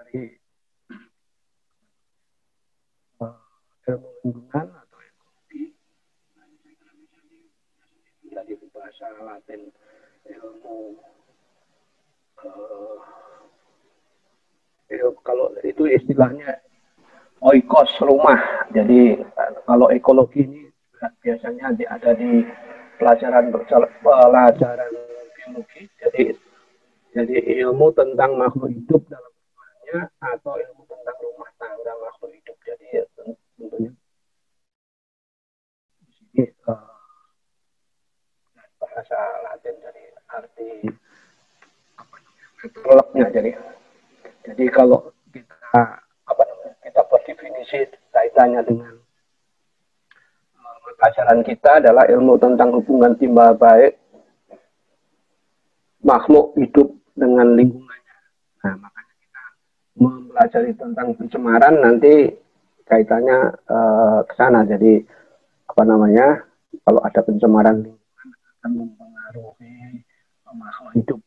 dari ilmu lingkungan atau ekologi, dari bahasa Latin ilmu kalau itu istilahnya oikos, rumah. Jadi kalau ekologi ini biasanya ada di pelajaran biologi. Jadi ilmu tentang makhluk hidup dalam rumahnya atau ilmu tentang rumah tangga makhluk hidup. Jadi tentunya di sini bahasa Latin dari arti metodolognya. Jadi kalau kita berdefinisi kaitannya dengan pelajaran kita adalah ilmu tentang hubungan timbal balik makhluk hidup dengan lingkungannya. Nah, makanya kita mempelajari tentang pencemaran nanti kaitannya ke sana. Jadi kalau ada pencemaran lingkungan akan mempengaruhi makhluk hidup.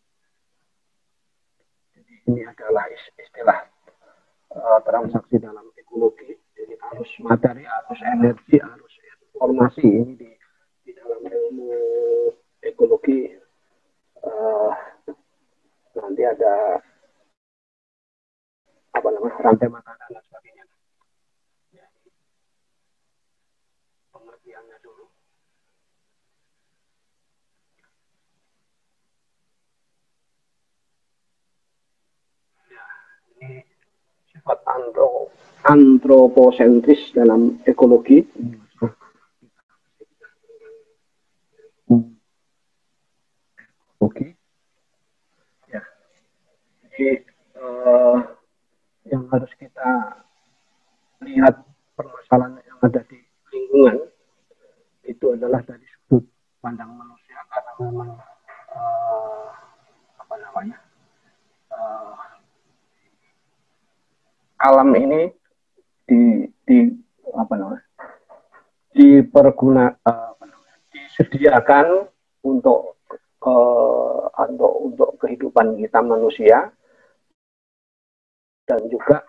Jadi ini adalah istilah transaksi dalam ekologi. Jadi arus materi, arus energi, arus informasi ini di dalam ilmu ekologi nanti ada rantai makanan dan sebagainya. Jadi, pengertiannya dulu. Ya, ini sifat antroposentris dalam ekologi. Oke. Ya. Jadi yang harus kita lihat permasalahan yang ada di lingkungan itu adalah dari sudut pandang manusia, karena memang alam ini disediakan untuk kehidupan kita manusia, dan juga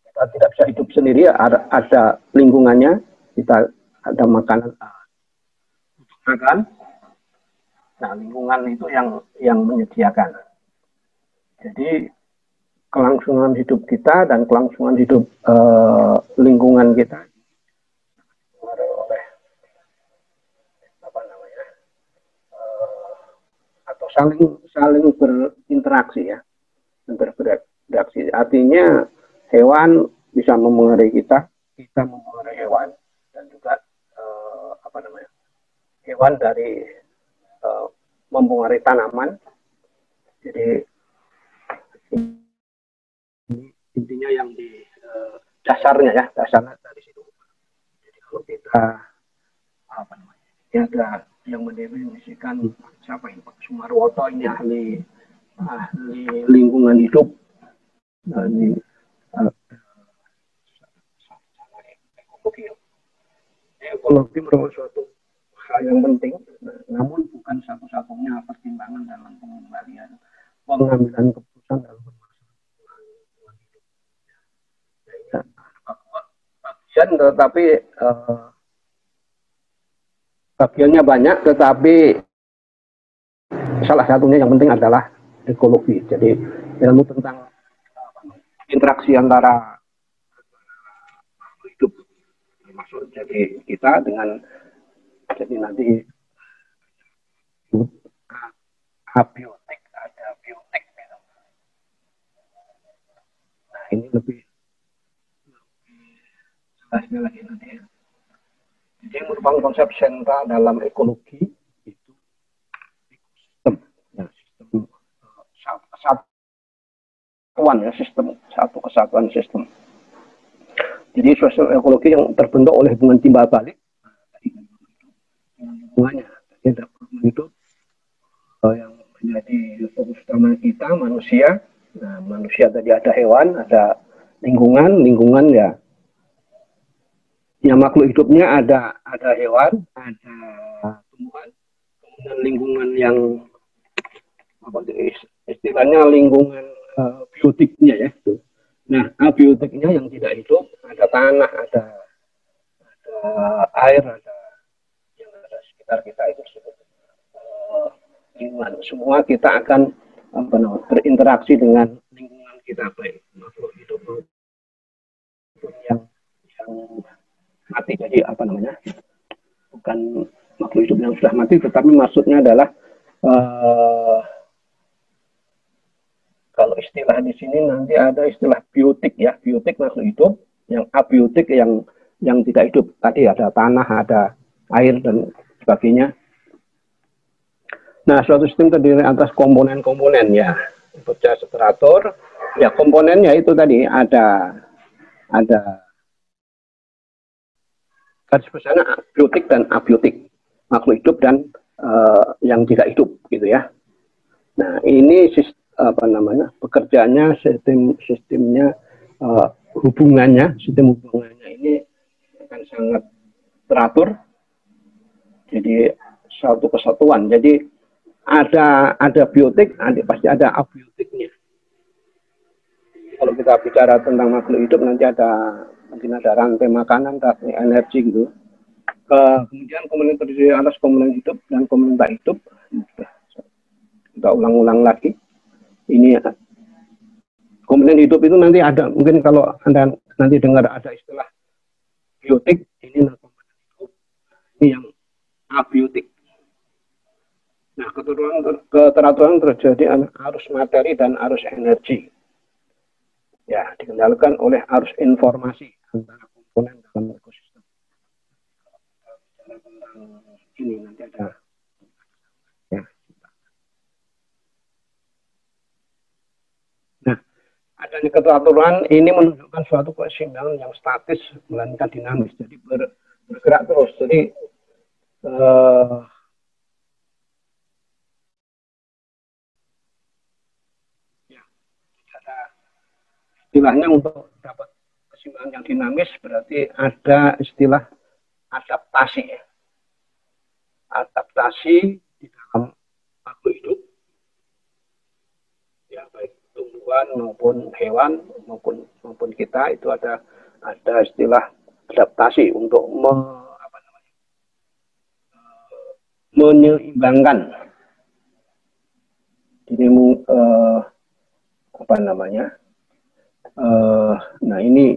kita tidak bisa hidup sendiri, ada lingkungannya, kita ada makanan untuk makan. Nah, lingkungan itu yang menyediakan. Jadi kelangsungan hidup kita dan kelangsungan hidup lingkungan kita oleh atau saling berinteraksi, ya, berinteraksi. Artinya hewan bisa memengaruhi kita memengaruhi hewan, dan juga hewan dari mempengaruhi tanaman. Jadi intinya yang di dasarnya dari situ. Jadi kalau kita ini ada yang mendefinisikan, siapa ini, Pak Sumarwoto, ini ahli lingkungan hidup. Ini ekologi merupakan suatu hal yang penting, namun bukan satu-satunya pertimbangan dalam pengambilan keputusan dalam bagian, tetapi bagiannya banyak, tetapi salah satunya yang penting adalah ekologi. Jadi ilmu tentang interaksi antara hidup, termasuk jadi kita dengan, jadi nanti abiotik, ada biotik gitu. Nah, ini lebih jelasnya lagi nanti, ya. Jadi merupakan konsep sentral dalam ekologi itu ekosistem, ya, sistem kesatuan, ya, satu kesatuan sistem. Jadi sosial ekologi yang terbentuk oleh hubungan timbal balik hubungannya hidup yang menjadi fokus utama kita manusia. Nah, manusia tadi ada hewan, ada lingkungan ya. Yang makhluk hidupnya ada hewan, ada tumbuhan, kemudian lingkungan yang istilahnya lingkungan abiotiknya ya. Nah, abiotiknya yang tidak hidup ada tanah, ada air, ada yang ada sekitar kita itu lingkungan. Semua kita akan berinteraksi dengan lingkungan kita, baik makhluk hidup maupun yang mati. Jadi bukan makhluk hidup yang sudah mati, tetapi maksudnya adalah kalau istilah di sini nanti ada istilah biotik ya, biotik makhluk hidup, yang abiotik yang tidak hidup. Tadi ada tanah, ada air dan sebagainya. Nah, suatu sistem terdiri atas komponen-komponen ya, teratur. Ya, komponennya itu tadi ada garis besarnya biotik dan abiotik, makhluk hidup dan yang tidak hidup gitu ya. Nah, ini pekerjaannya, sistemnya, sistem hubungannya ini akan sangat teratur. Jadi satu kesatuan. Jadi ada biotik, pasti ada abiotiknya. Kalau kita bicara tentang makhluk hidup, nanti mungkin ada rantai makanan, rantai energi gitu. Kemudian komponen terdiri atas komponen hidup dan komponen tak hidup. Kita ulang-ulang lagi. Ini komponen hidup itu nanti ada, mungkin kalau Anda nanti dengar ada istilah biotik, ini komponen hidup. Ini yang abiotik. Nah, keteraturan terjadi arus materi dan arus energi. Ya, dikendalikan oleh arus informasi antara komponen dalam ekosistem. Ini nanti ada. Ya. Nah, adanya keteraturan ini menunjukkan suatu keseimbangan yang statis melainkan dinamis. Jadi bergerak terus. Jadi istilahnya untuk dapat keseimbangan yang dinamis berarti ada istilah adaptasi. Adaptasi di dalam makhluk hidup, ya baik tumbuhan maupun hewan maupun kita itu ada istilah adaptasi untuk menyeimbangkan. Ini nah ini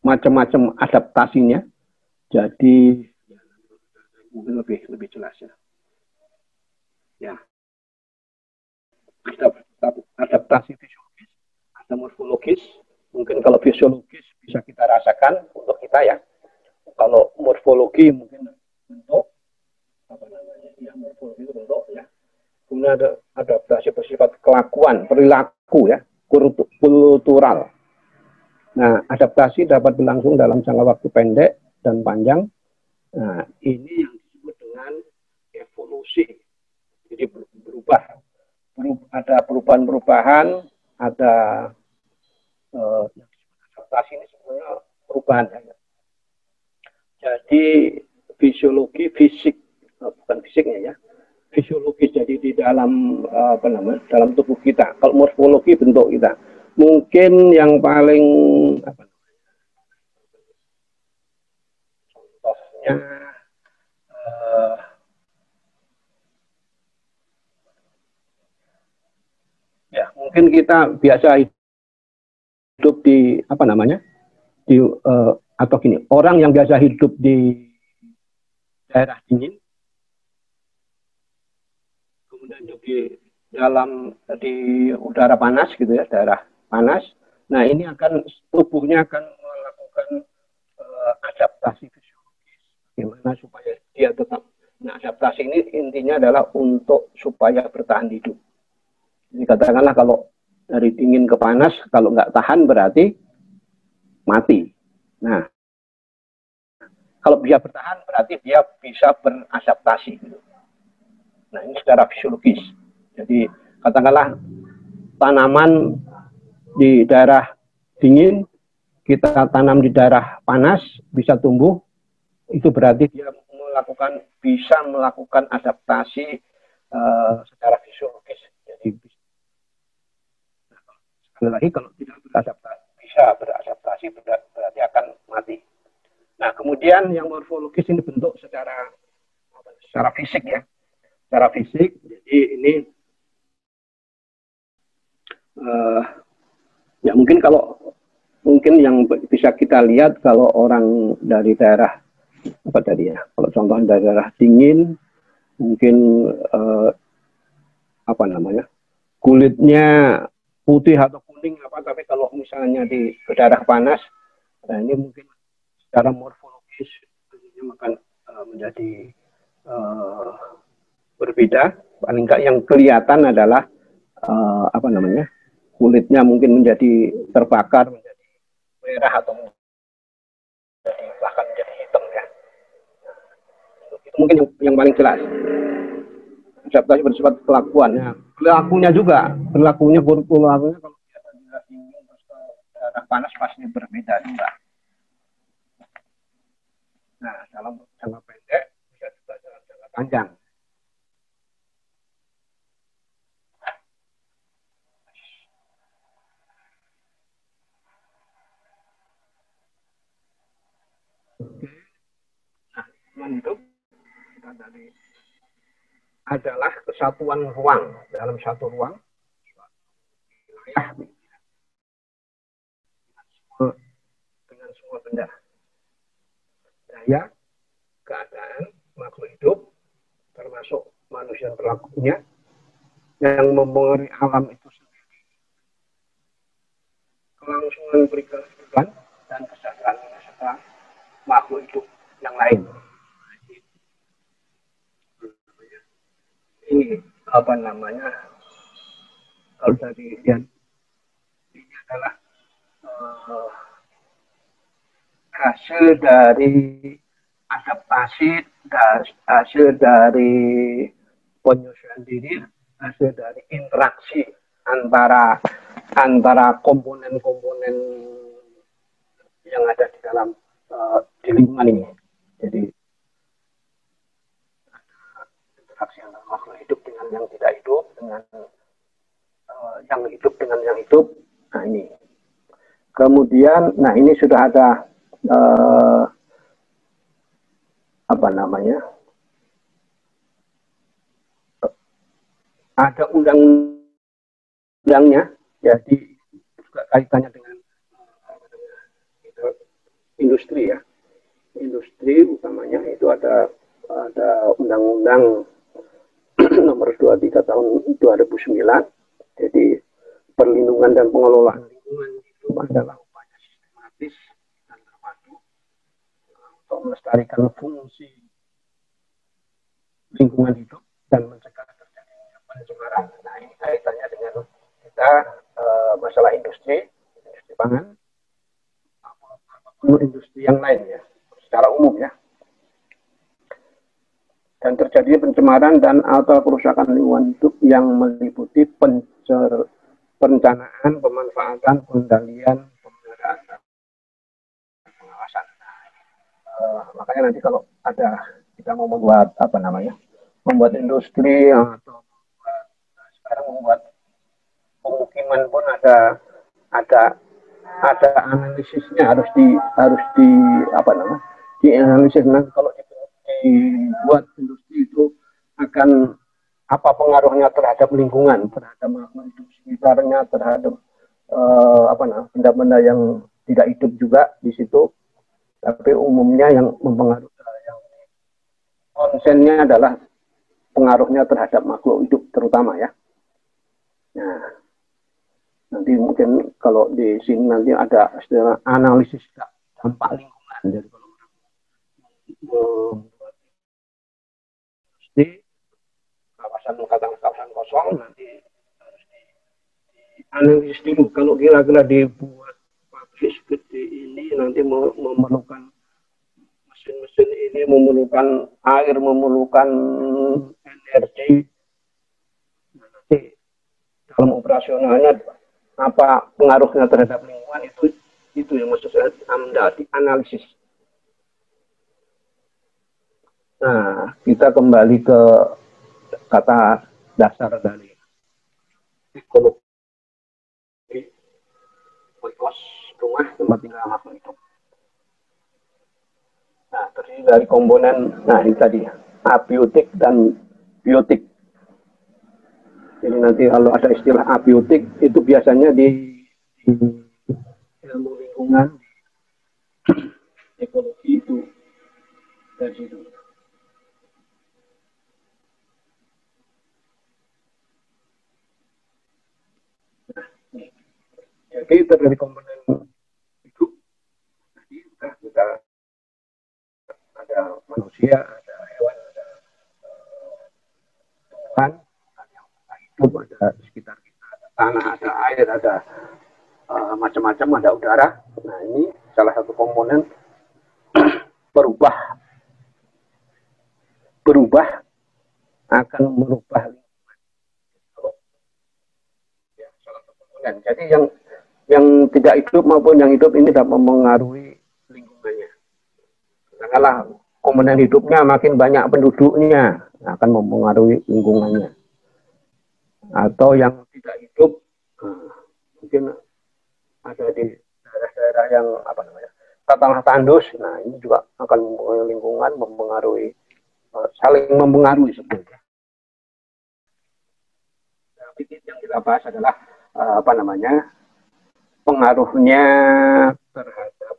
macam-macam adaptasinya. Jadi mungkin lebih jelas ya. Ya. Adaptasi fisiologis, ada morfologis. Mungkin kalau fisiologis bisa kita rasakan untuk kita ya. Kalau morfologi mungkin bentuk ya, morfologi itu bentuk ya. Kemudian ada adaptasi bersifat kelakuan, perilaku ya, kultural. Nah, adaptasi dapat berlangsung dalam jangka waktu pendek dan panjang. Nah, ini yang disebut dengan evolusi. Jadi berubah. Ada perubahan-perubahan, ada adaptasi ini sebenarnya perubahan. Jadi fisiologi, fisik, bukan fisiknya ya. Fisiologis, jadi di dalam dalam tubuh kita. Kalau morfologi bentuk kita, mungkin yang paling contohnya ya mungkin kita biasa hidup di atau gini, orang yang biasa hidup di daerah dingin, di udara panas gitu ya, daerah panas. Nah, ini tubuhnya akan melakukan adaptasi fisiologis. Gimana supaya dia tetap. Nah, adaptasi ini intinya adalah supaya bertahan hidup. Jadi katakanlah kalau dari dingin ke panas, kalau nggak tahan berarti mati. Nah, kalau dia bertahan berarti dia bisa beradaptasi gitu. Nah, ini secara fisiologis. Jadi katakanlah tanaman di daerah dingin, kita tanam di daerah panas, bisa tumbuh, itu berarti dia bisa melakukan adaptasi secara fisiologis. Jadi sekali lagi kalau tidak beradaptasi berarti akan mati. Nah, kemudian yang morfologis ini bentuk secara fisik ya, secara fisik. Jadi ini ya mungkin yang bisa kita lihat kalau orang dari daerah apa tadi ya, kalau contoh dari daerah dingin mungkin apa namanya, kulitnya putih atau kuning apa, tapi kalau misalnya di daerah panas, nah ini mungkin secara morfologis akan menjadi berbeda. Paling enggak yang kelihatan adalah apa namanya, kulitnya mungkin menjadi terbakar, menjadi merah atau bahkan menjadi hitam ya. Itu mungkin yang paling jelas. Adaptasi bersifat kelakuan. Ya. Perilakunya kalau kita ingin daerah panas pasti berbeda juga. Nah, dalam jangka pendek bisa juga dalam jangka panjang. Oke. Nah, hidup kita dari adalah kesatuan ruang. Dalam satu ruang wilayah dengan semua benda. Daya, keadaan, makhluk hidup, termasuk manusia berlakunya, yang mempengaruhi alam itu sendiri. Kelangsungan kehidupan dan kesejahteraan serta makhluk hidup yang lain. Ini apa namanya, kalau tadi yang ini adalah hasil dari adaptasi, hasil dari penyesuaian diri, hasil dari interaksi antara komponen-komponen yang ada di dalam di lingkungan ini. Jadi interaksi antara makhluk hidup dengan yang tidak hidup, dengan yang hidup dengan yang hidup. Nah ini. Kemudian, nah ini sudah ada apa namanya? Ada undang-undangnya, jadi juga kaitannya dengan industri ya. Industri utamanya itu ada undang-undang nomor 23 tahun 2009. Jadi perlindungan dan pengelolaan lingkungan itu adalah upaya sistematis dan terpadu untuk melestarikan fungsi lingkungan hidup dan mencegah terjadinya pencemaran. Nah, ini kaitannya dengan kita masalah industri pangan, industri yang lain ya, secara umum ya. Dan terjadi pencemaran dan atau kerusakan lingkungan hidup yang meliputi perencanaan, pemanfaatan, pengendalian, pemeliharaan, dan pengawasan. Makanya nanti kalau ada kita mau membuat apa namanya, membuat industri atau sekarang membuat pemukiman pun ada analisisnya, harus di apa namanya, dianalisis nanti kalau dibuat industri itu akan apa pengaruhnya terhadap lingkungan, terhadap makhluk hidup sekitarnya, terhadap apa namanya, benda-benda yang tidak hidup juga di situ. Tapi umumnya yang mempengaruhi, yang konsennya adalah pengaruhnya terhadap makhluk hidup terutama ya. Nah, nanti mungkin kalau di sini nanti ada istilah analisis dampak lingkungan. Jadi kalau di kawasan kosong nanti harus dianalisis dulu. Kalau kira-kira dibuat pabrik seperti ini nanti memerlukan mesin-mesin ini, memerlukan air, memerlukan energi. Nanti dalam operasionalnya apa pengaruhnya terhadap lingkungan, itu yang maksud saya dianalisis. Nah, kita kembali ke kata dasar dari ekologi kos rumah tempat tinggal makhluk hidup. Nah, terdiri dari komponen, nah ini tadi abiotik dan biotik. Jadi nanti kalau ada istilah abiotik itu biasanya di ilmu lingkungan, ekologi itu dari situ. Nah, jadi terdiri komponen hidup. Tadi kita ada manusia, ada hewan, ada tumbuhan, ada yang hidup, ada sekitar kita, ada tanah, ada air, ada macam-macam, ada udara. Nah, ini salah satu komponen berubah akan merubah lingkungan. Ya, salah satu komponen. Jadi yang tidak hidup maupun yang hidup ini dapat mempengaruhi lingkungannya. Katakanlah komponen hidupnya makin banyak penduduknya akan mempengaruhi lingkungannya. Atau yang tidak hidup mungkin ada di daerah-daerah yang apa namanya tanah tandus. Nah, ini juga akan mempengaruhi lingkungan, mempengaruhi saling mempengaruhi sebetulnya. Tapi yang kita bahas adalah apa namanya pengaruhnya terhadap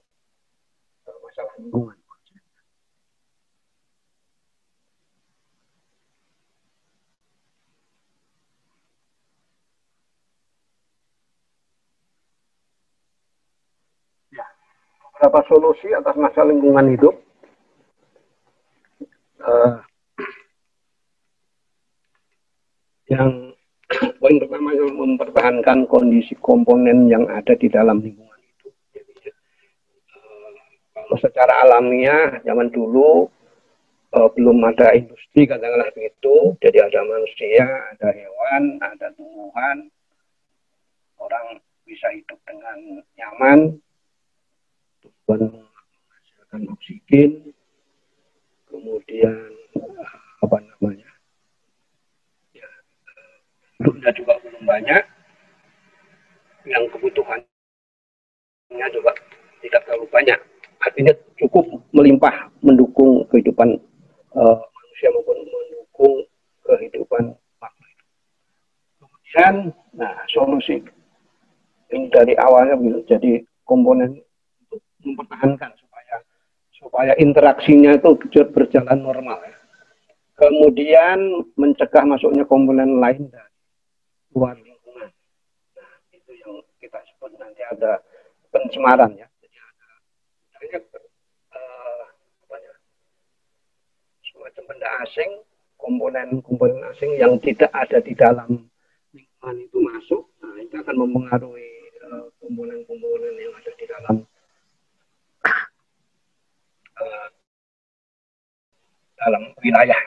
masalah lingkungan. Ya, beberapa solusi atas masalah lingkungan hidup. Yang poin pertama yang mempertahankan kondisi komponen yang ada di dalam lingkungan hidup. Jadi, kalau secara alamiah zaman dulu belum ada industri katakanlah begitu, jadi ada manusia, ada hewan, ada tumbuhan, orang bisa hidup dengan nyaman, menghasilkan oksigen, kemudian apa namanya, ya, penduduknya juga belum banyak, yang kebutuhannya juga tidak terlalu banyak, artinya cukup melimpah mendukung kehidupan manusia maupun mendukung kehidupan makhluk. Kemudian, nah solusi ini dari awalnya jadi komponen untuk mempertahankan supaya interaksinya itu berjalan normal. Ya. Kemudian mencegah masuknya komponen lain dari luar lingkungan. Nah, itu yang kita sebut nanti ada pencemaran ya. Jadi ada semacam benda asing, komponen asing yang tidak ada di dalam lingkungan itu masuk. Nah, itu akan mempengaruhi komponen-komponen yang ada di dalam wilayah.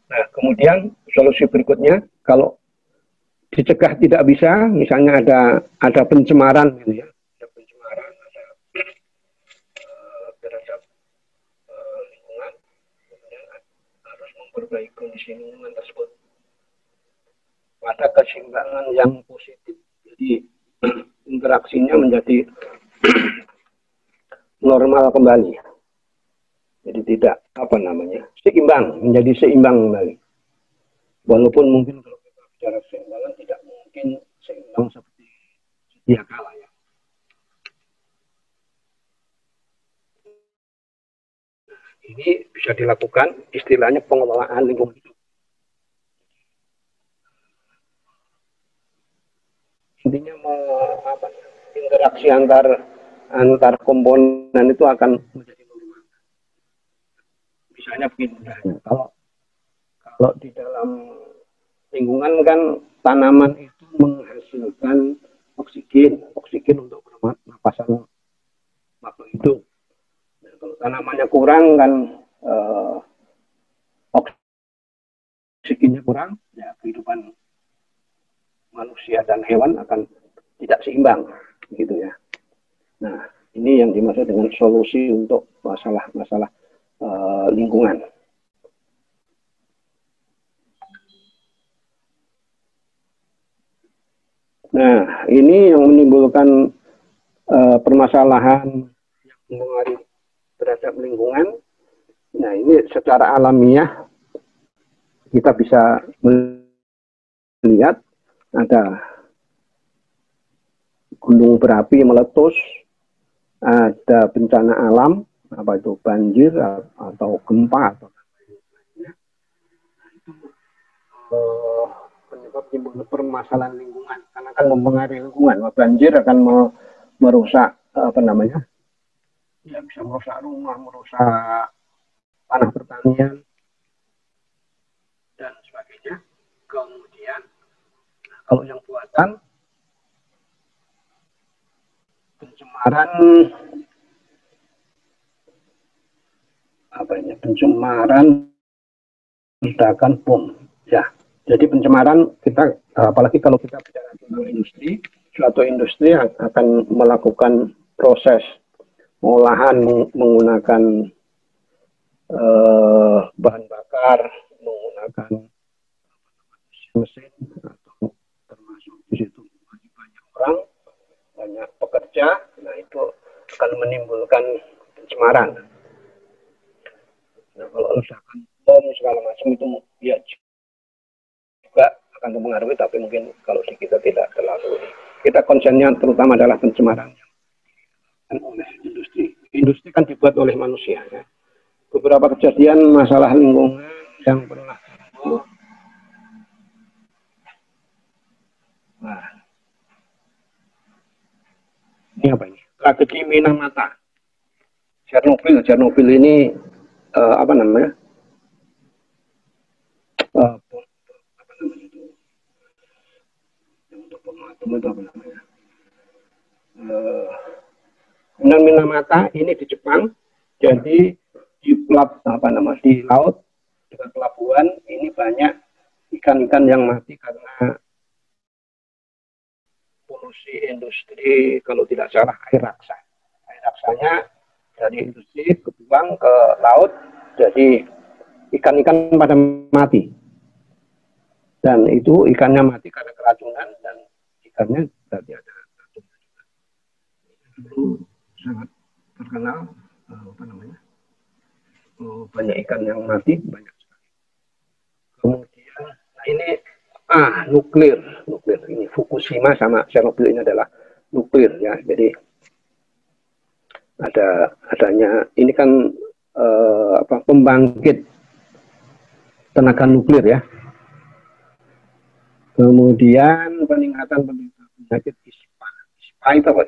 Nah, kemudian solusi berikutnya, kalau dicegah tidak bisa, misalnya ada pencemaran gitu ya, ada pencemaran, ada terhadap lingkungan, kemudian harus memperbaiki kondisi lingkungan tersebut pada keseimbangan yang positif. Jadi interaksinya menjadi normal kembali. Jadi tidak apa namanya seimbang, menjadi seimbang kembali. Walaupun mungkin kalau kita bicara keseimbangan tidak mungkin seimbang seperti sedia kala ya. Ini bisa dilakukan istilahnya pengelolaan lingkungan hidup. Intinya mau apa? Interaksi antar komponen itu akan menjadi normal. Misalnya begini, kalau di dalam lingkungan kan tanaman itu menghasilkan oksigen untuk pernapasan makhluk hidup. Nah, kalau tanamannya kurang kan oksigennya kurang, ya kehidupan manusia dan hewan akan tidak seimbang, gitu ya. Nah, ini yang dimaksud dengan solusi untuk masalah lingkungan. Nah, ini yang menimbulkan permasalahan yang mengaruhi terhadap lingkungan. Nah, ini secara alamiah kita bisa melihat ada gunung berapi meletus, ada bencana alam, apa itu banjir atau gempa atau penyebab timbulnya permasalahan lingkungan, karena akan mempengaruhi lingkungan. Banjir akan merusak apa namanya, ya bisa merusak rumah, merusak tanah pertanian dan sebagainya. Kemudian kalau yang buatan, pencemaran apa ini, pencemaran ledakan bom, ya. Jadi pencemaran kita, apalagi kalau kita bicara tentang industri, suatu industri akan melakukan proses pengolahan menggunakan bahan bakar, menggunakan mesin, atau termasuk di situ banyak orang, banyak pekerja. Nah, itu akan menimbulkan pencemaran. Nah, kalau ledakan bom segala macam itu ya juga akan mempengaruhi, tapi mungkin kalau di kita tidak terlalu. Kita konsennya terutama adalah pencemaran oleh industri. Industri kan dibuat oleh manusia. Ya. Beberapa kejadian masalah lingkungan yang pernah nah, ini apa ini? Tragedi Minamata. Chernobyl ini apa namanya? Apa namanya itu? Untuk pematum itu apa namanya? Minamata ini di Jepang. Jadi di apa nama di laut dekat pelabuhan ini banyak ikan-ikan yang mati karena polusi industri, kalau tidak salah air raksa. Air raksanya dari industri kebuang ke laut, jadi ikan-ikan pada mati. Dan itu ikannya mati karena keracunan, dan ikannya berarti ada racunnya juga. Itu sangat terkenal, apa namanya, banyak ikan yang mati, banyak sekali. Kemudian, nah ini nuklir ini Fukushima sama Chernobyl ini adalah nuklir, ya. Jadi adanya ini kan apa, pembangkit tenaga nuklir, ya. Kemudian peningkatan penyakit ISPA. ISPA itu apa?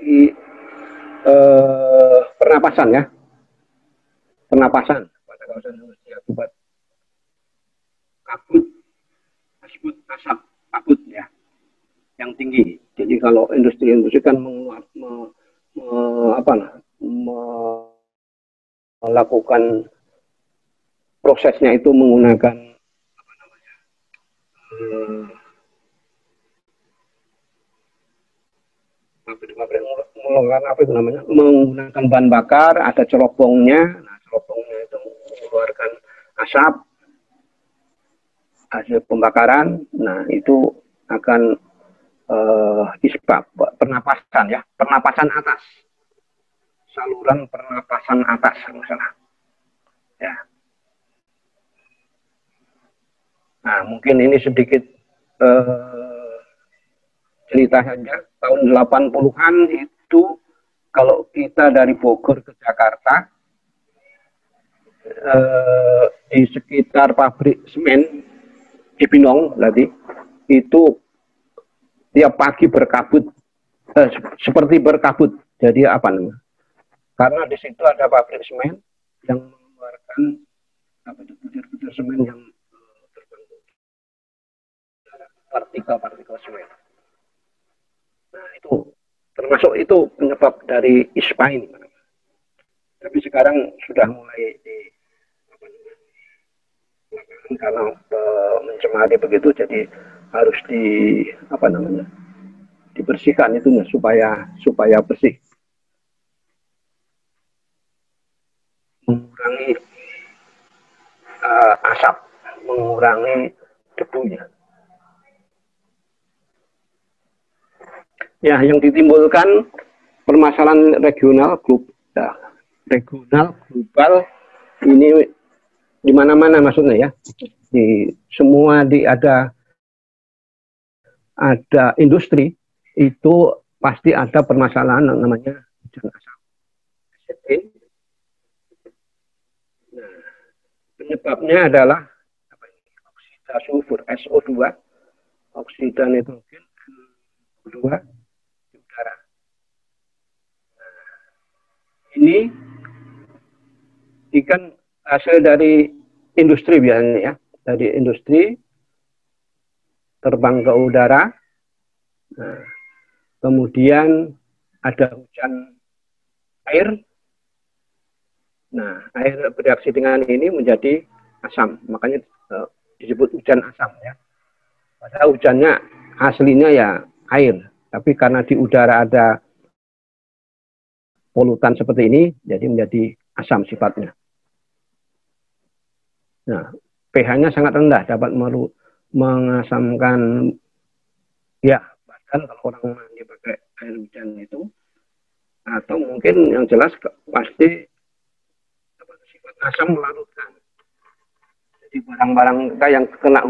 Pernapasan, ya. Pernapasan pada kawasan industri akibat kabut, asap kabut, ya, yang tinggi. Jadi kalau industri-industri kan melakukan prosesnya itu menggunakan apa namanya, apa itu namanya, menggunakan bahan bakar, ada cerobongnya. Nah, cerobongnya itu mengeluarkan asap hasil pembakaran. Nah, itu akan ispa, pernapasan, ya, pernapasan atas, saluran pernapasan atas misalnya, ya. Nah, mungkin ini sedikit cerita saja. Tahun 80-an itu kalau kita dari Bogor ke Jakarta, di sekitar pabrik semen Cibinong tadi itu tiap pagi berkabut, seperti berkabut. Jadi apa namanya? Karena di situ ada pabrik semen yang mengeluarkan butir-butir semen yang terbentuk partikel-partikel semen. Nah, itu termasuk itu penyebab dari ISPA ini. Tapi sekarang sudah mulai karena mencemari begitu, jadi harus apa namanya, dibersihkan itunya supaya bersih, mengurangi asap, mengurangi debunya. Ya, yang ditimbulkan permasalahan regional, regional, global ini di mana-mana maksudnya ya. Di semua ada industri itu pasti ada permasalahan yang namanya hujan asam. Nah, penyebabnya adalah oksida sulfur SO2, oksida nitrogen NO2 di udara. Ini ikan hasil dari industri biasanya ya, dari industri terbang ke udara. Nah, kemudian ada hujan air. Nah, air bereaksi dengan ini menjadi asam, makanya disebut hujan asam ya. Padahal hujannya aslinya ya air, tapi karena di udara ada polutan seperti ini, jadi menjadi asam sifatnya. Nah, pH-nya sangat rendah, dapat mengasamkan ya, bahkan kalau orang mandi pakai air hujan itu, atau mungkin yang jelas pasti sifat asam melarutkan. Jadi barang-barang kita yang kena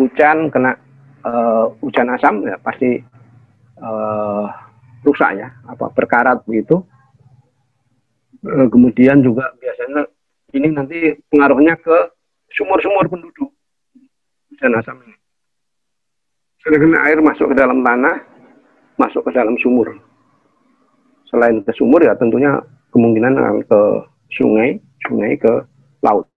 hujan asam ya pasti rusak ya, berkarat begitu. Kemudian juga biasanya ini nanti pengaruhnya ke sumur-sumur penduduk hujan asam ini. Karena air masuk ke dalam tanah, masuk ke dalam sumur. Selain ke sumur ya tentunya kemungkinan akan ke sungai ke laut.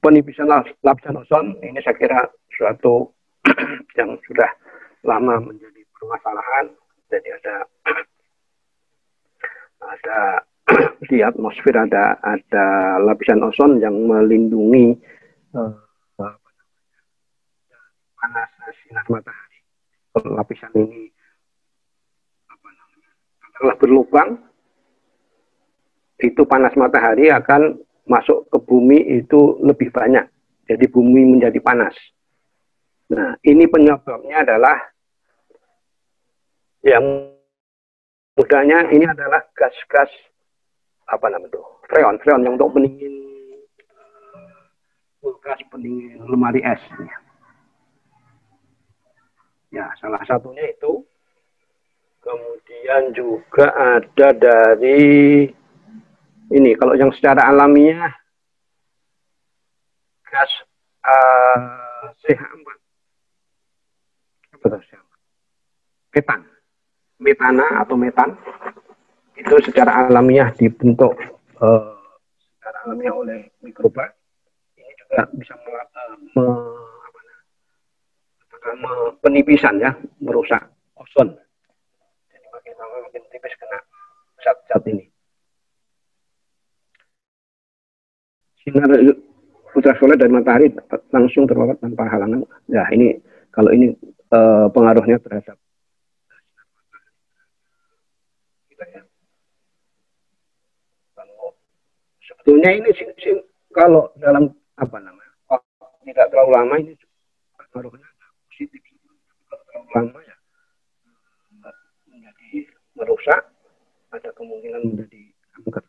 Penipisan lapisan ozon ini saya kira suatu yang sudah lama menjadi permasalahan. Jadi ada di atmosfer ada lapisan ozon yang melindungi panas sinar matahari. Kalau lapisan ini telah berlubang, itu panas matahari akan masuk ke bumi itu lebih banyak. Jadi bumi menjadi panas. Nah, ini penyebabnya adalah yang mudahnya ini adalah gas-gas freon yang untuk pendingin kulkas, pendingin lemari es. Ya, salah satunya itu. Kemudian juga ada dari ini, kalau yang secara alamiah gas CH4, metana atau metan, itu secara alamiah dibentuk secara alamiah oleh mikroba. Ini juga bisa penipisan ya, merusak ozon. Jadi makin lama makin tipis kena zat-zat ini. Sinar ultraviolet dari matahari langsung terpapar tanpa halangan. Ya ini kalau ini pengaruhnya terhadap kita ya. Kalau sebetulnya ini kalau dalam tidak terlalu lama ini pengaruhnya positif. Kalau terlalu lama ya menjadi merusak, ada kemungkinan menjadi kanker.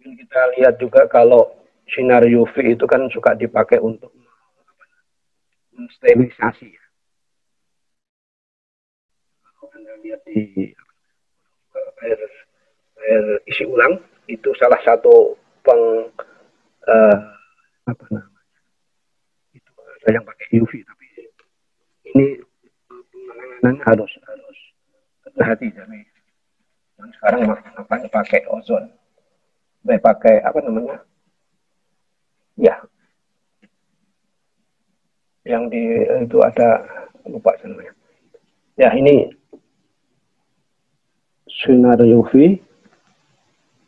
Kita lihat juga kalau sinar UV itu kan suka dipakai untuk sterilisasi ya. Kalau Anda lihat di air isi ulang itu salah satu itu ada yang pakai UV, tapi ini penanganannya harus hati-hati. Jadi sekarang makanya pakai ozon, pakai ya yang itu ada, lupa namanya. Ya ini sinar UV.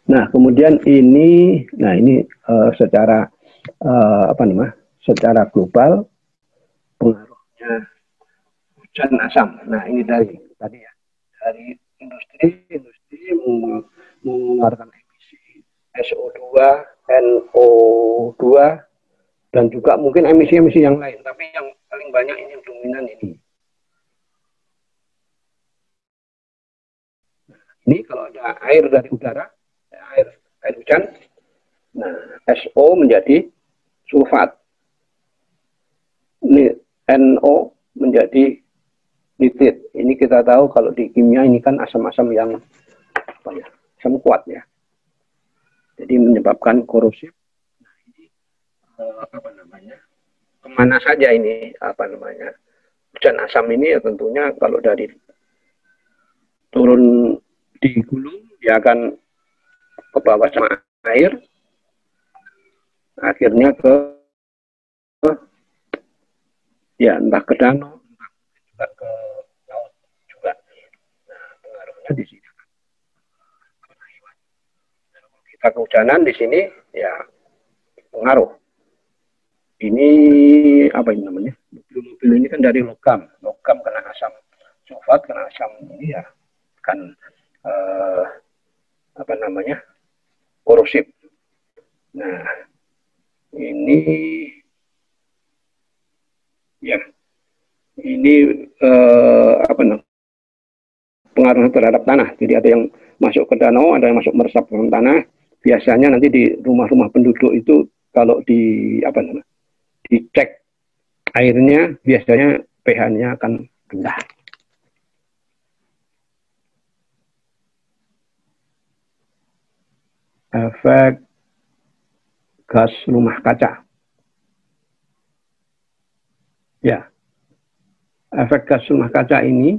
Nah kemudian ini secara secara global pengaruhnya hujan asam. Nah ini dari tadi ya, dari industri mengeluarkan emisi SO2, NO2, dan juga mungkin emisi-emisi yang lain, tapi yang paling banyak ini yang dominan ini. Ini kalau ada air dari udara, air hujan, nah SO menjadi sulfat, ini NO menjadi nitrit. Ini kita tahu kalau di kimia ini kan asam-asam yang apa ya, asam kuat ya. Jadi menyebabkan korosif. Nah, ini apa namanya? Kemana saja ini apa namanya? Hujan asam ini ya tentunya kalau dari turun di gunung dia akan ke bawah sama air, akhirnya ke ya entah ke danau, entah juga ke laut juga. Nah, pengaruhnya di sini. Kita kehujanan di sini ya pengaruh. Ini apa ini namanya? Mobil-mobil ini kan dari logam kena asam sulfat, kena asam ini ya kan apa namanya? Korosif. Nah, ini ya ini apa namanya? Pengaruh terhadap tanah. Jadi ada yang masuk ke danau, ada yang masuk meresap ke tanah. Biasanya nanti di rumah-rumah penduduk itu kalau di apa namanya? Dicek airnya biasanya pH-nya akan rendah. Efek gas rumah kaca. Ya, efek gas rumah kaca ini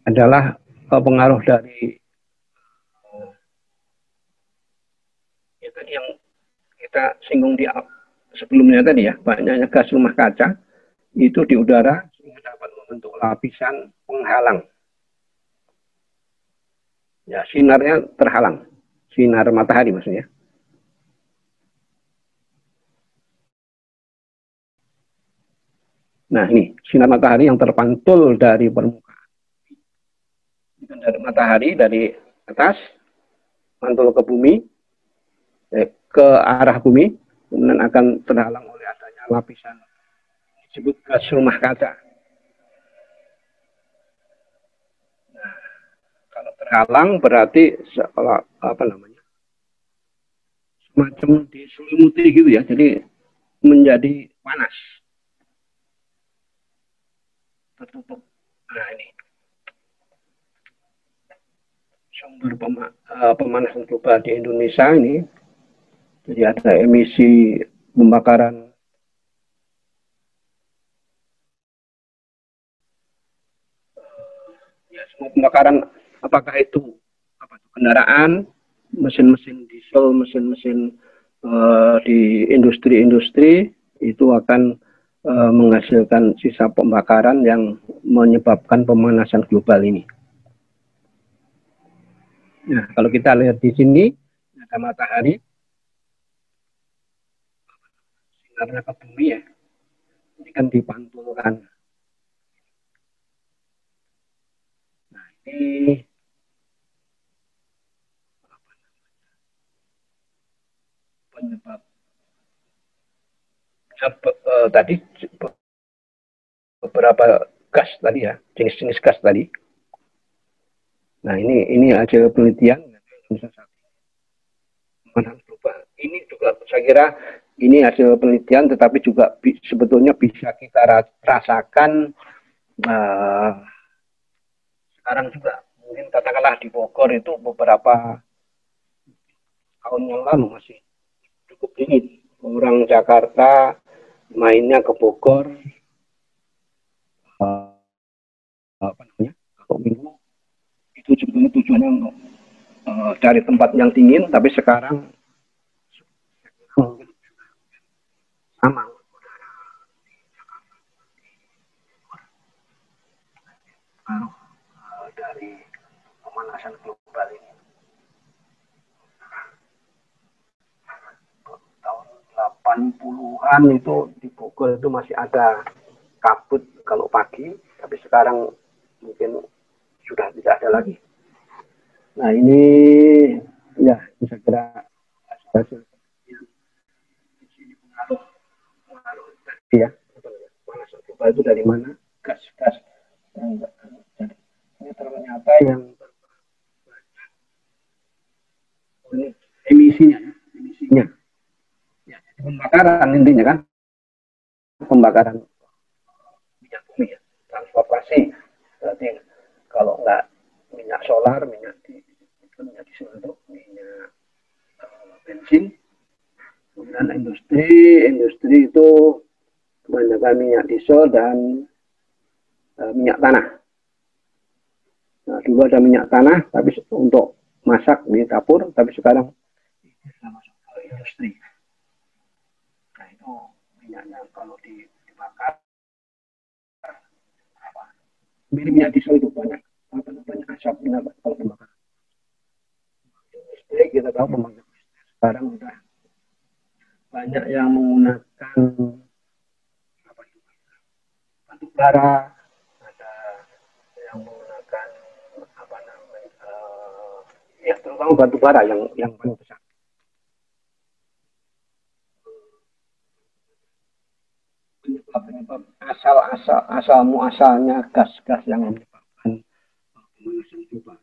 adalah pengaruh dari ya tadi yang kita singgung di sebelumnya tadi ya, banyaknya gas rumah kaca itu di udara sehingga dapat membentuk lapisan penghalang. Ya, sinarnya terhalang, sinar matahari maksudnya. Nah, ini sinar matahari yang terpantul dari permukaan. Dari matahari dari atas mantul ke bumi, ke arah bumi, kemudian akan terhalang oleh adanya lapisan disebut gas rumah kaca. Nah, kalau terhalang berarti seolah apa namanya, semacam diselimuti gitu ya, jadi menjadi panas, tertutup. Nah, ini sumber pemanasan global di Indonesia ini. Jadi ada emisi pembakaran ya, semua pembakaran, apakah itu kendaraan, mesin-mesin diesel, mesin-mesin di industri-industri itu akan menghasilkan sisa pembakaran yang menyebabkan pemanasan global ini. Nah, kalau kita lihat di sini ada matahari, sinarnya ke bumi ya, ini kan dipantulkan. Nah, ini penyebab tadi beberapa gas tadi ya, jenis-jenis gas tadi. Nah, ini hasil penelitian ini juga saya kira ini hasil penelitian, tetapi juga sebetulnya bisa kita rasakan sekarang juga. Mungkin katakanlah di Bogor itu beberapa tahun yang lalu masih cukup dingin. Orang Jakarta mainnya ke Bogor apa namanya, kalau minggu itu sebetulnya tujuannya untuk cari tempat yang dingin, tapi sekarang sama dari pemanasan global ini. Tahun 80-an itu di Bogor itu masih ada kabut kalau pagi, tapi sekarang mungkin sudah tidak ada lagi. Nah ini ya bisa kira hasil yang pengaruh pengaruh tadi ya, pemanasan global itu dari mana, gas-gas ini ternyata yang emisinya ya, emisinya ya, pembakaran intinya kan, pembakaran minyak bumi ya, transportasi berarti kalau nggak minyak solar, minyak diesel untuk minyak bensin, kemudian industri itu kebanyakan minyak diesel dan minyak tanah. Nah, dulu ada minyak tanah tapi untuk masak di dapur, tapi sekarang masuk ke industri. Nah itu minyaknya kalau dibakar, minyak diesel itu banyak asapnya kalau dibakar. Industri kita tahu pembangkit sekarang sudah banyak yang menggunakan apa itu, batu bara, ada yang menggunakan apa namanya, ya terutama batu bara yang paling besar. Penyebab asal muasalnya gas-gas yang menyebabkan pemanasan global.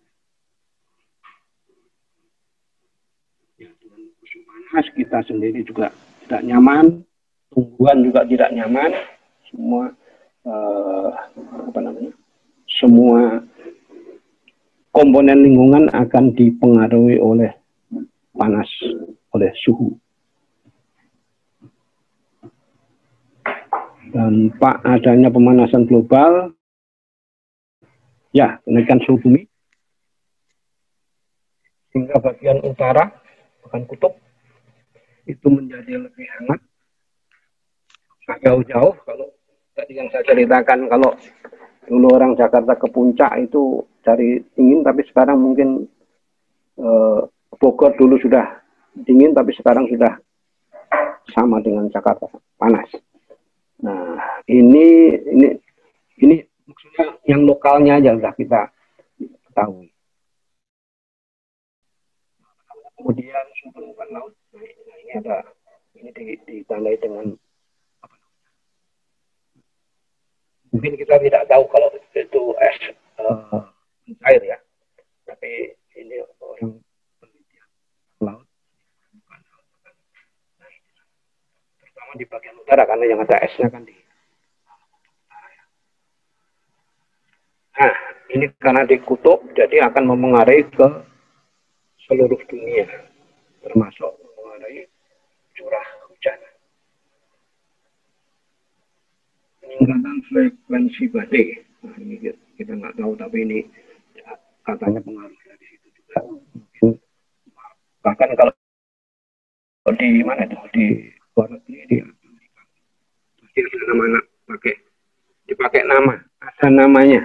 Ya, dengan musim panas kita sendiri juga tidak nyaman, tumbuhan juga tidak nyaman, semua apa namanya, semua komponen lingkungan akan dipengaruhi oleh panas, oleh suhu. Dampak adanya pemanasan global, ya kenaikan suhu bumi, hingga bagian utara, bahkan kutub, itu menjadi lebih hangat. Jauh-jauh, kalau tadi yang saya ceritakan, kalau dulu orang Jakarta ke puncak itu cari dingin, tapi sekarang mungkin Bogor dulu sudah dingin, tapi sekarang sudah sama dengan Jakarta, panas. Nah, ini maksudnya yang lokalnya aja sudah kita ketahui. Kemudian sumber laut, nah ini ada, ini ditandai dengan apa, mungkin kita tidak tahu kalau itu es air ya, tapi ini orang penelitian laut, terutama di bagian utara karena yang ada esnya kan di. Nah, ini karena di kutub, jadi akan memengaruhi ke seluruh dunia, termasuk mengenai curah hujan. Peningkatan frekuensi badai. Nah, ini kita nggak tahu, tapi ini ya, katanya pengaruh dari situ juga. Mungkin bahkan kalau di mana itu, di luar negeri, di Amerika, pasti ada nama dipakai nama, ada namanya,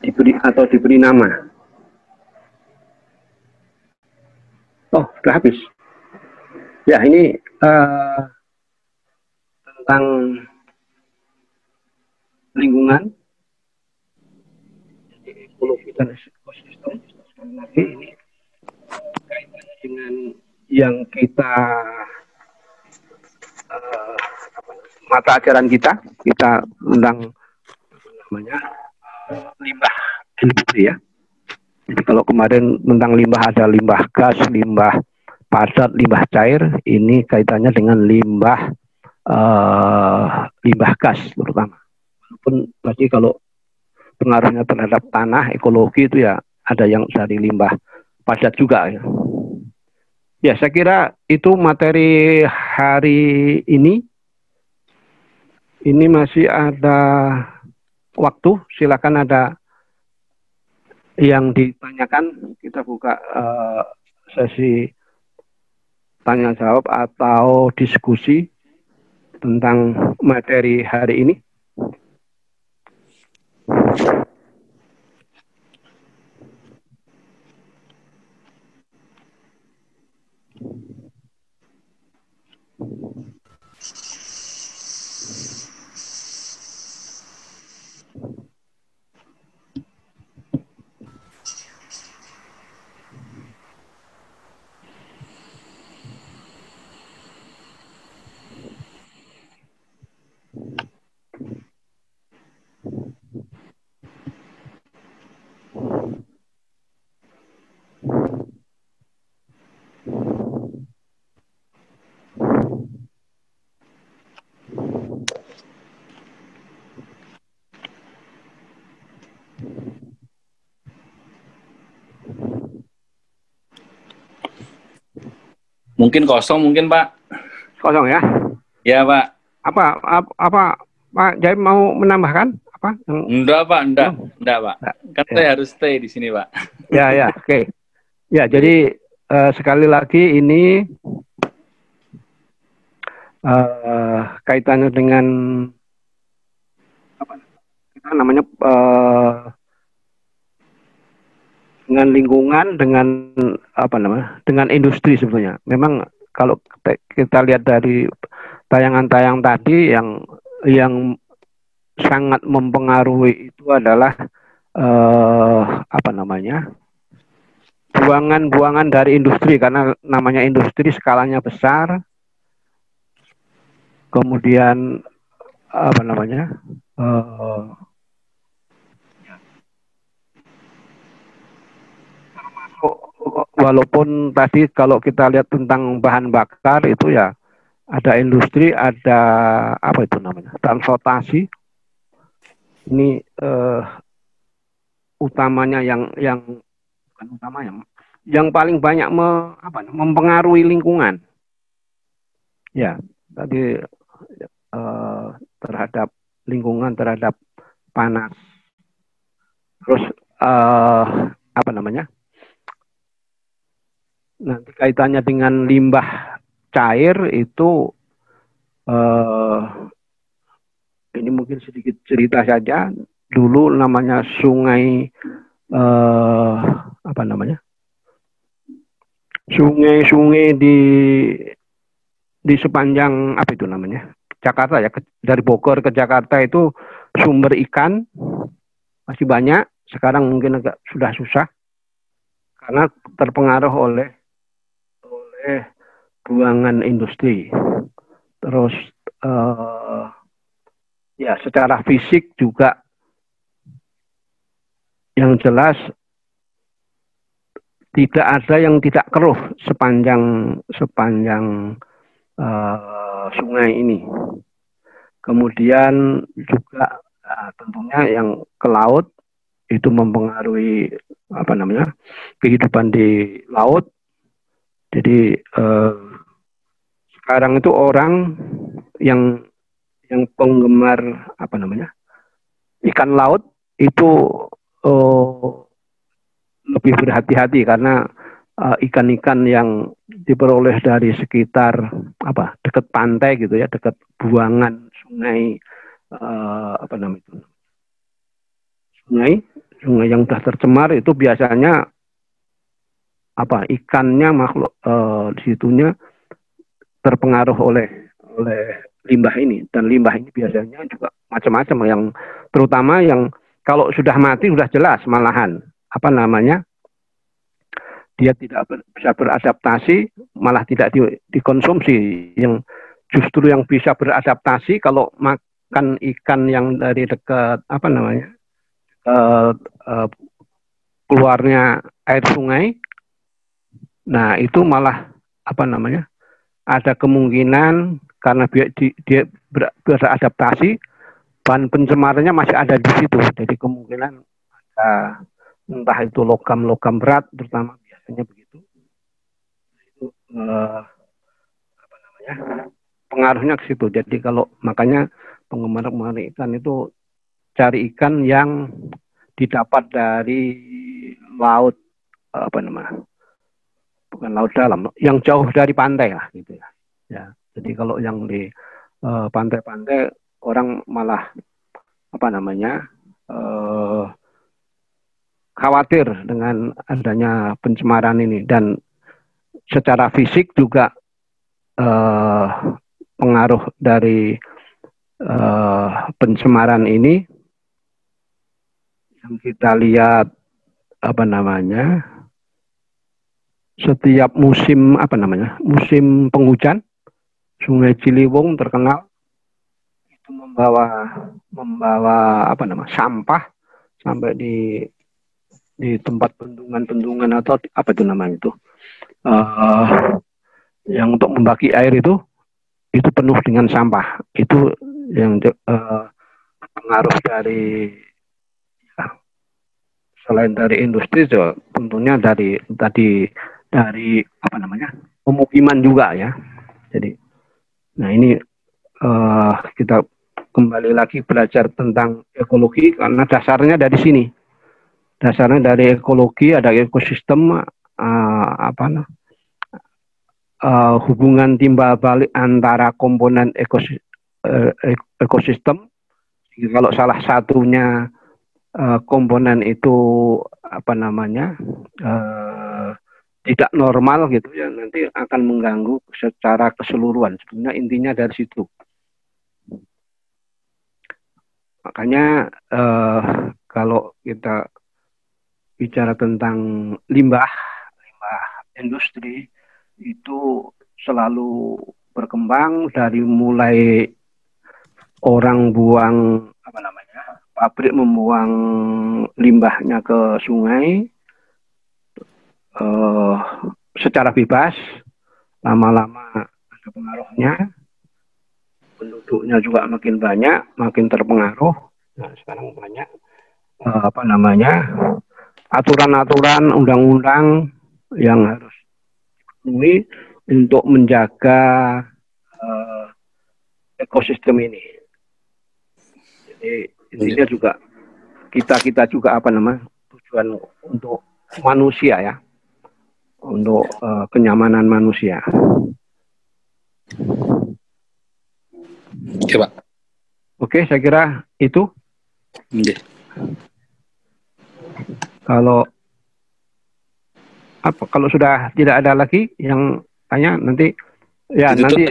diberi nama. Oh, sudah habis. Ya, ini tentang lingkungan, ekologi dan ekosistem. Sekali lagi ini kaitannya dengan yang kita mata ajaran kita tentang namanya limbah industri ya. Jadi kalau kemarin tentang limbah ada limbah gas, limbah padat, limbah cair, ini kaitannya dengan limbah gas terutama. Walaupun tadi kalau pengaruhnya terhadap tanah, ekologi itu ya ada yang dari limbah padat juga ya. Ya, saya kira itu materi hari ini. Ini masih ada waktu, silakan ada yang ditanyakan, kita buka sesi tanya jawab atau diskusi tentang materi hari ini. Mungkin kosong mungkin Pak. Kosong ya? Ya Pak. Apa Pak Jaim mau menambahkan apa? Enggak Pak, enggak Pak. Kan ya. saya harus stay di sini Pak. Ya, oke. Ya, jadi sekali lagi ini kaitannya dengan apa namanya dengan lingkungan, dengan apa namanya, dengan industri sebetulnya. Memang kalau kita lihat dari tayangan-tayangan tadi yang sangat mempengaruhi itu adalah apa namanya, buangan-buangan dari industri, karena namanya industri skalanya besar. Kemudian apa namanya, walaupun tadi kalau kita lihat tentang bahan bakar itu ya ada industri, ada apa itu namanya, transportasi. Ini utamanya yang bukan utamanya, yang paling banyak mempengaruhi lingkungan. Ya, tadi terhadap lingkungan, terhadap panas. Terus apa namanya? Nanti kaitannya dengan limbah cair itu ini mungkin sedikit cerita saja. Dulu namanya sungai apa namanya? Sungai-sungai di sepanjang apa itu namanya? Jakarta ya, dari Bogor ke Jakarta itu sumber ikan masih banyak. Sekarang mungkin agak sudah susah karena terpengaruh oleh buangan industri. Terus ya secara fisik juga yang jelas tidak ada yang tidak keruh sepanjang sungai ini. Kemudian juga tentunya yang ke laut itu mempengaruhi apa namanya, kehidupan di laut. Jadi sekarang itu orang yang penggemar apa namanya, ikan laut itu lebih berhati-hati karena ikan-ikan yang diperoleh dari sekitar apa dekat pantai gitu ya, dekat buangan sungai apa namanya, sungai yang sudah tercemar itu biasanya apa, ikannya, makhluk di situnya terpengaruh oleh limbah ini. Dan limbah ini biasanya juga macam-macam, yang terutama yang kalau sudah mati sudah jelas malahan apa namanya, dia tidak bisa beradaptasi, malah tidak dikonsumsi. Yang justru yang bisa beradaptasi kalau makan ikan yang dari dekat apa namanya, keluarnya air sungai. Nah, itu malah apa namanya, ada kemungkinan karena dia beradaptasi, bahan pencemarannya masih ada di situ. Jadi kemungkinan ada, entah itu logam-logam berat, terutama biasanya begitu. Itu apa namanya, pengaruhnya ke situ. Jadi kalau makanya penggemar ikan itu cari ikan yang didapat dari laut apa namanya, bukan laut dalam, yang jauh dari pantai lah gitu ya. Ya, jadi kalau yang di pantai-pantai orang malah apa namanya, khawatir dengan adanya pencemaran ini. Dan secara fisik juga pengaruh dari pencemaran ini yang kita lihat apa namanya, setiap musim apa namanya, musim penghujan, Sungai Ciliwung terkenal itu membawa apa namanya, sampah sampai di tempat bendungan atau apa itu namanya itu, yang untuk membagi air itu penuh dengan sampah. Itu yang pengaruh dari selain dari industri, tentunya dari tadi dari apa namanya pemukiman juga ya. Jadi, nah ini kita kembali lagi belajar tentang ekologi karena dasarnya dari sini. Dasarnya dari ekologi, ada ekosistem, hubungan timbal balik antara komponen ekosistem. Jadi kalau salah satunya komponen itu apa namanya tidak normal gitu ya, nanti akan mengganggu secara keseluruhan. Sebenarnya intinya dari situ. Makanya kalau kita bicara tentang limbah industri itu selalu berkembang dari mulai orang buang apa namanya pabrik membuang limbahnya ke sungai secara bebas, lama-lama ada pengaruhnya, penduduknya juga makin banyak, makin terpengaruh. Nah, sekarang banyak apa namanya aturan-aturan, undang-undang yang harus dipenuhi untuk menjaga ekosistem ini. Jadi intinya juga kita juga apa namanya tujuan untuk manusia ya, untuk kenyamanan manusia. Oke, Pak. Oke, saya kira itu. Oke. Kalau sudah tidak ada lagi yang tanya nanti ya ditutup, nanti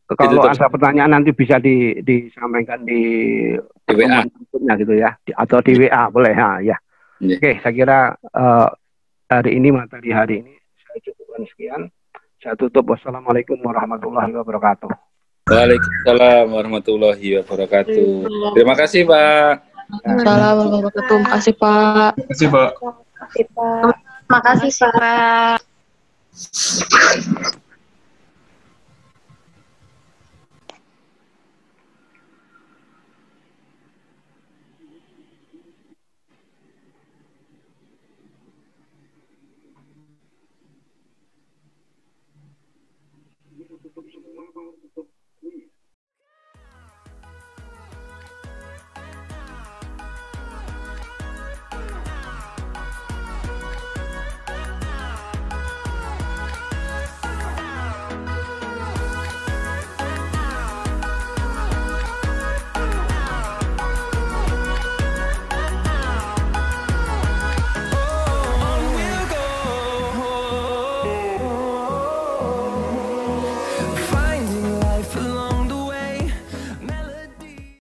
kalau ditutup. Ada pertanyaan nanti bisa disampaikan di WA gitu ya, atau di WA boleh ya. Oke, saya kira hari ini materi hari ini saya cukupkan sekian. Saya tutup. Wassalamualaikum warahmatullahi wabarakatuh. Waalaikumsalam warahmatullahi wabarakatuh. Terima kasih, Pak. Assalamualaikum warahmatullahi wabarakatuh. Terima kasih, Pak. Terima kasih, Pak. Terima kasih, Pak.